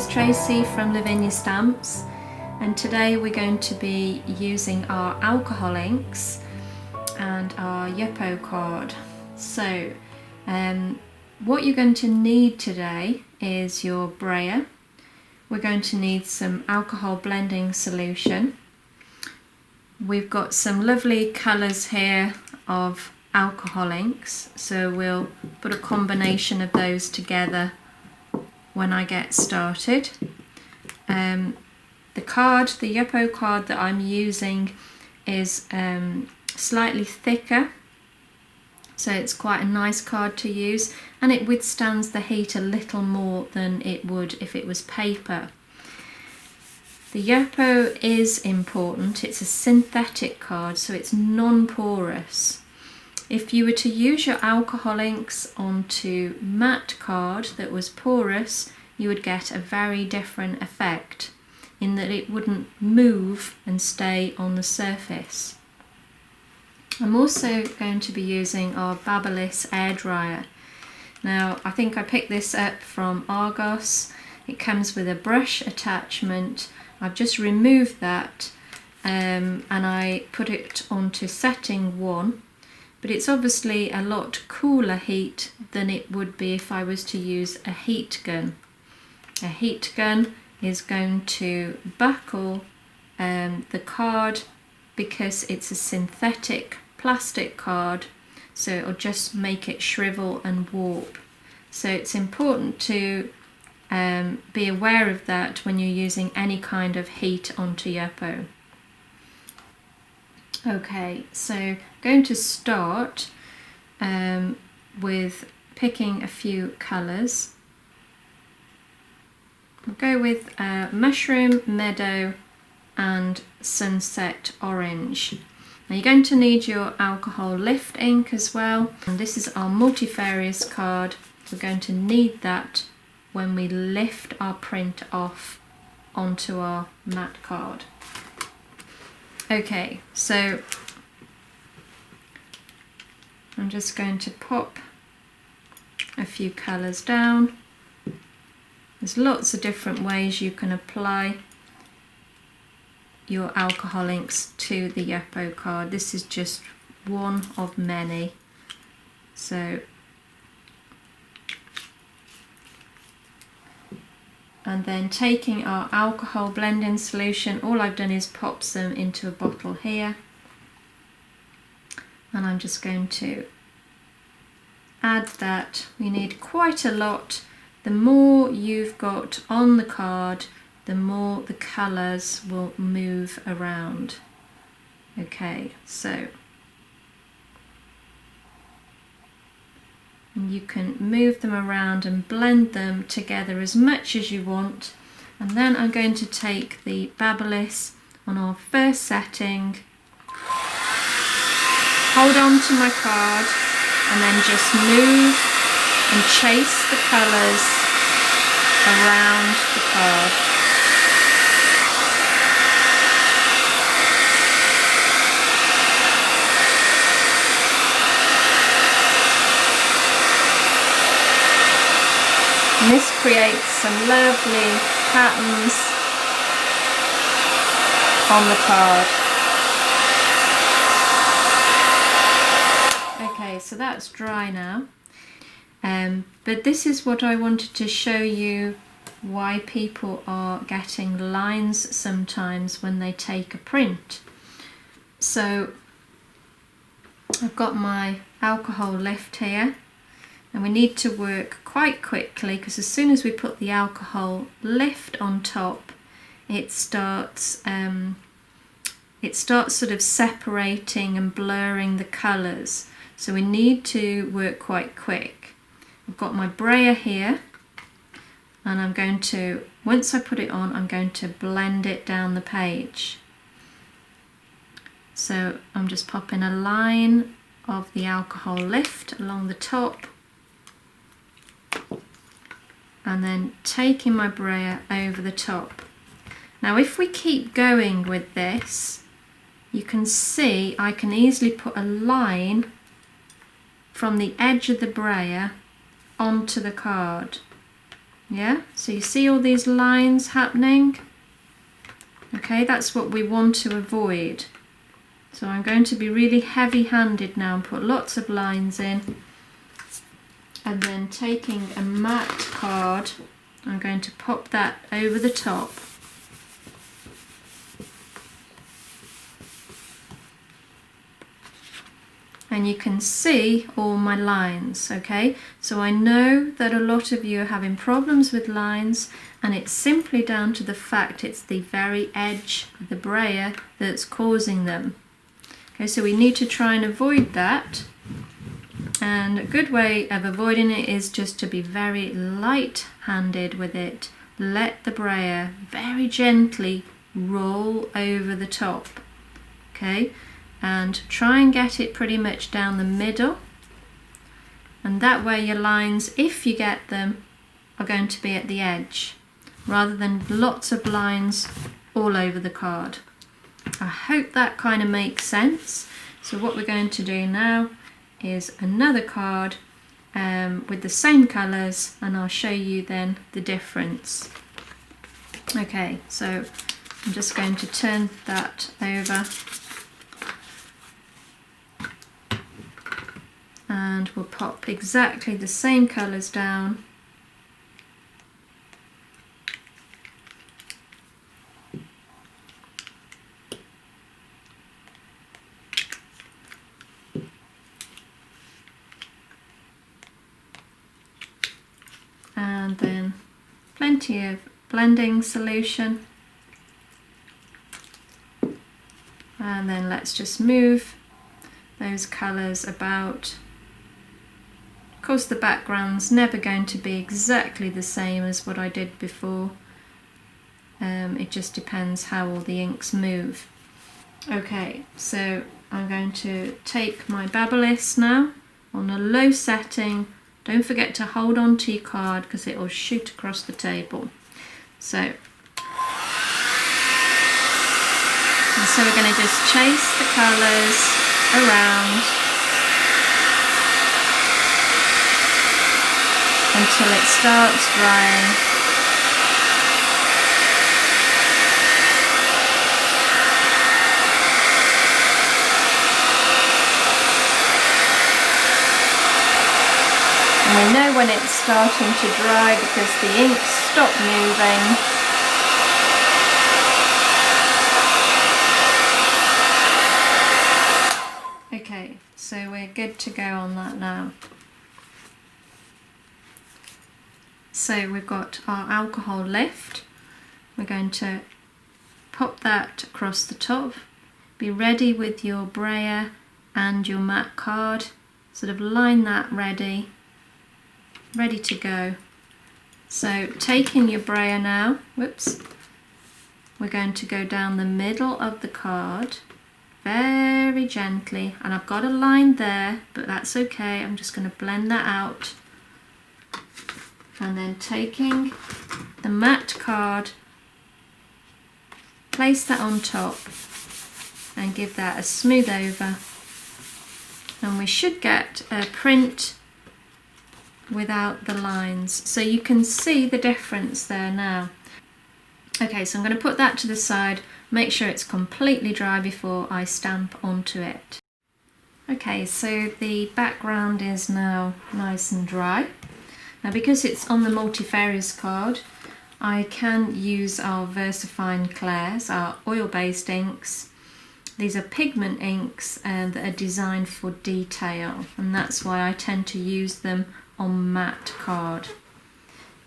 is Tracey from Lavinia Stamps, and today we're going to be using our alcohol inks and our Yupo card. So what you're going to need today is your brayer. We're going to need some alcohol blending solution. We've got some lovely colours here of alcohol inks, so we'll put a combination of those together when I get started. The card, the Yupo card that I'm using is slightly thicker, so it's quite a nice card to use, and it withstands the heat a little more than it would if it was paper. The Yupo is important. It's a synthetic card, so it's non-porous. If you were to use your alcohol inks onto matte card that was porous, you would get a very different effect in that it wouldn't move and stay on the surface. I'm also going to be using our Babyliss air dryer. Now, I think I picked this up from Argos. It comes with a brush attachment. I've just removed that and I put it onto setting 1. But it's obviously a lot cooler heat than it would be if I was to use a heat gun. A heat gun is going to buckle the card because it's a synthetic plastic card, so it'll just make it shrivel and warp. So it's important to be aware of that when you're using any kind of heat onto Yupo. Okay, so going to start with picking a few colours. I'll go with Mushroom, Meadow and Sunset Orange. Now you're going to need your alcohol lift ink as well, and this is our multifarious card. We're going to need that when we lift our print off onto our matte card. Okay, so I'm just going to pop a few colours down. There's lots of different ways you can apply your alcohol inks to the Yupo card. This is just one of many. So, and then taking our alcohol blending solution, all I've done is pop some into a bottle here, and I'm just going to add that. We need quite a lot. The more you've got on the card, the more the colours will move around. Okay, so and you can move them around and blend them together as much as you want. And then I'm going to take the Babyliss on our first setting, hold on to my card, and then just move and chase the colours around the card. And this creates some lovely patterns on the card. Okay, so that's dry now. But this is what I wanted to show you, why people are getting lines sometimes when they take a print. So I've got my alcohol lift here, and we need to work quite quickly because as soon as we put the alcohol lift on top, it starts sort of separating and blurring the colours. So we need to work quite quick. I've got my brayer here, and I'm going to, once I put it on, I'm going to blend it down the page. So I'm just popping a line of the alcohol lift along the top, and then taking my brayer over the top. Now if we keep going with this, you can see I can easily put a line from the edge of the brayer onto the card. Yeah, so you see all these lines happening? Okay, that's what we want to avoid. So I'm going to be really heavy-handed now and put lots of lines in. And then taking a matte card, I'm going to pop that over the top. And you can see all my lines, okay? So I know that a lot of you are having problems with lines, and it's simply down to the fact it's the very edge of the brayer that's causing them. Okay, so we need to try and avoid that. And a good way of avoiding it is just to be very light-handed with it. Let the brayer very gently roll over the top, okay? And try and get it pretty much down the middle, and that way your lines, if you get them, are going to be at the edge rather than lots of lines all over the card. I hope that kind of makes sense. So what we're going to do now is another card with the same colours, and I'll show you then the difference. Okay, so I'm just going to turn that over. And we'll pop exactly the same colours down. And then plenty of blending solution. And then let's just move those colours about. Of course, the background's never going to be exactly the same as what I did before. It just depends how all the inks move. Okay, so I'm going to take my Babyliss now on a low setting. Don't forget to hold on to your card because it will shoot across the table. So we're going to just chase the colours around until it starts drying. And we know when it's starting to dry because the inks stop moving. Okay, so we're good to go on that now. So we've got our alcohol lift. We're going to pop that across the top. Be ready with your brayer and your matte card. Sort of line that ready to go. So taking your brayer now, whoops, we're going to go down the middle of the card very gently, and I've got a line there, but that's okay. I'm just going to blend that out. And then taking the matte card, place that on top and give that a smooth over. And we should get a print without the lines. So you can see the difference there now. Okay, so I'm going to put that to the side, make sure it's completely dry before I stamp onto it. Okay, so the background is now nice and dry. Now because it's on the multifarious card, I can use our VersaFine Clairs, our oil-based inks. These are pigment inks that are designed for detail, and that's why I tend to use them on matte card.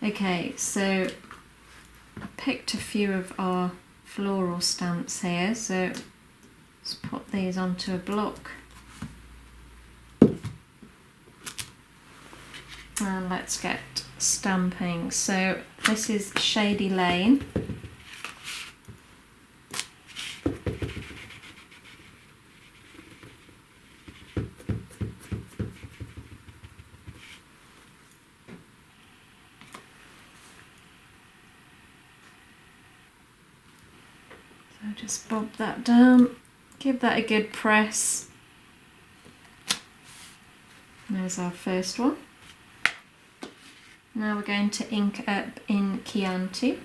Okay, so I picked a few of our floral stamps here, so let's put these onto a block. And let's get stamping. So this is Shady Lane. So just bob that down, give that a good press. There's our first one. Now we're going to ink up in Chianti.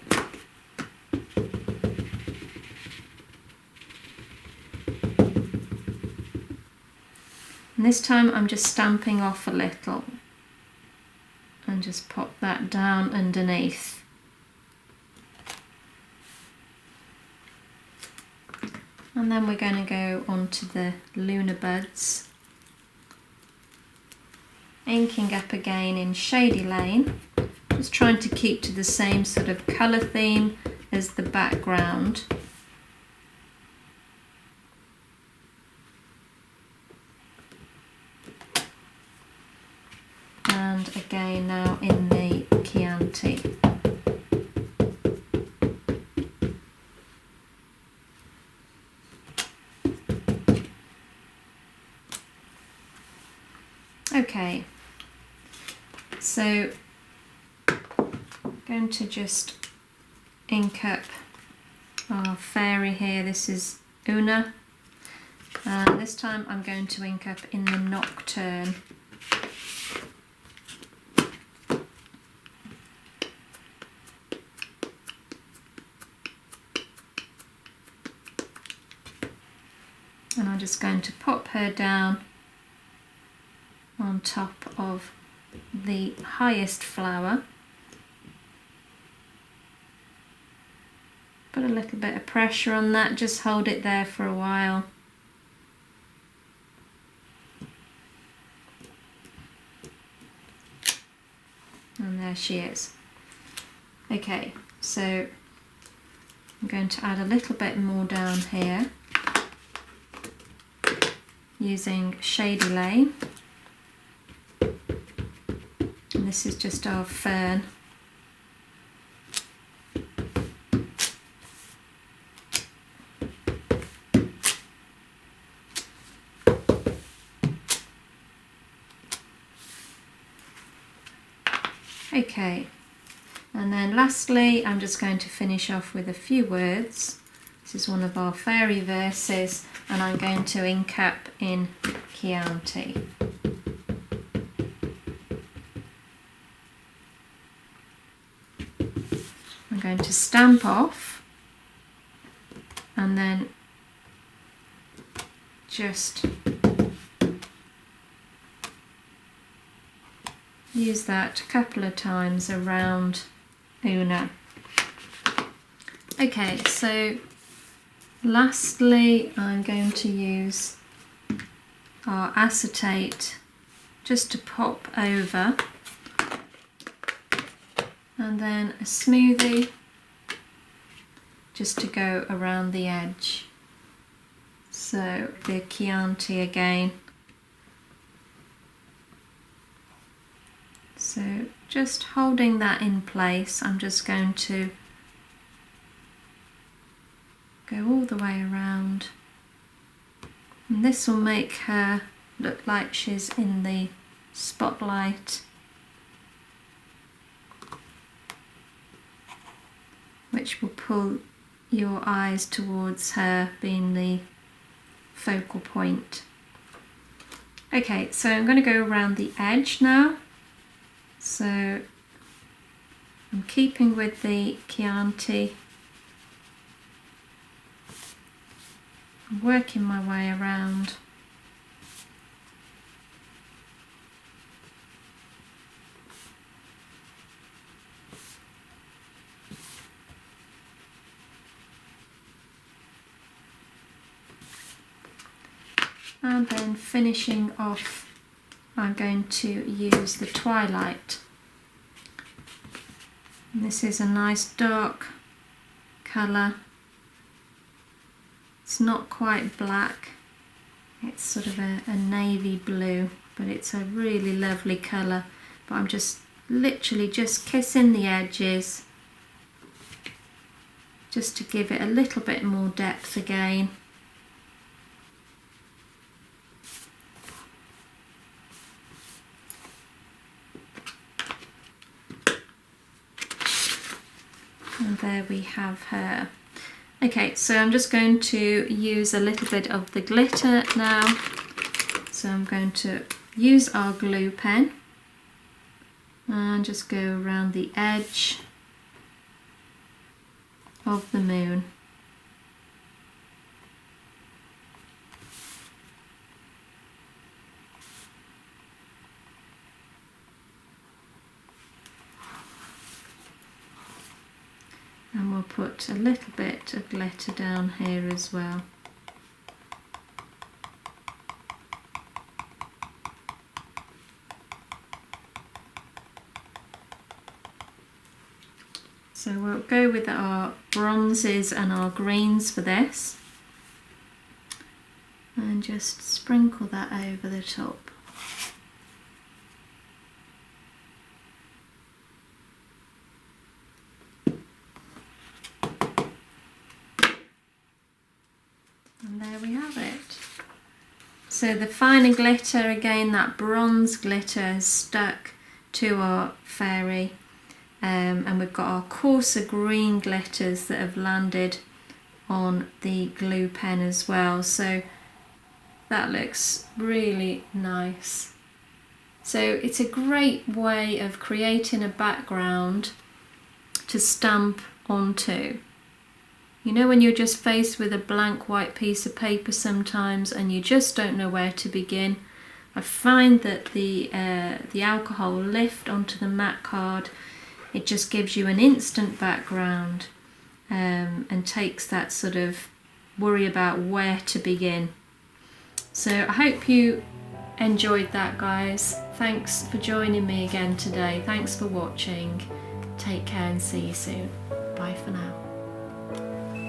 And this time I'm just stamping off a little and just pop that down underneath. And then we're going to go onto the Lunar Buds, inking up again in Shady Lane, just trying to keep to the same sort of colour theme as the background. And again now in the Chianti. Okay, so I'm going to just ink up our fairy here. This is Oona. This time I'm going to ink up in the Nocturne. And I'm just going to pop her down on top of the highest flower. Put a little bit of pressure on that, just hold it there for a while. And there she is. Okay, so I'm going to add a little bit more down here using Shady Lane. And this is just our fern. Okay, and then lastly I'm just going to finish off with a few words. This is one of our fairy verses and I'm going to ink up in Chianti. I'm going to stamp off and then just use that a couple of times around Oona. Okay, so lastly I'm going to use our acetate just to pop over, and then a smoothie just to go around the edge. So the Chianti again. So just holding that in place, I'm just going to go all the way around. And this will make her look like she's in the spotlight, which will pull your eyes towards her, being the focal point. Okay, so I'm going to go around the edge now. So I'm keeping with the Chianti, I'm working my way around. And then finishing off, I'm going to use the Twilight. And this is a nice dark colour. It's not quite black, it's sort of a navy blue, but it's a really lovely colour. But I'm just literally just kissing the edges just to give it a little bit more depth again. And there we have her. Okay, so I'm just going to use a little bit of the glitter now. So I'm going to use our glue pen and just go around the edge of the moon. And we'll put a little bit of glitter down here as well. So we'll go with our bronzes and our greens for this, and just sprinkle that over the top. And there we have it. So the finer glitter, again that bronze glitter, has stuck to our fairy. And we've got our coarser green glitters that have landed on the glue pen as well, so that looks really nice. So it's a great way of creating a background to stamp onto. You know, when you're just faced with a blank white piece of paper sometimes and you just don't know where to begin, I find that the alcohol will lift onto the matte card. It just gives you an instant background and takes that sort of worry about where to begin. So I hope you enjoyed that, guys. Thanks for joining me again today. Thanks for watching. Take care and see you soon. Bye for now.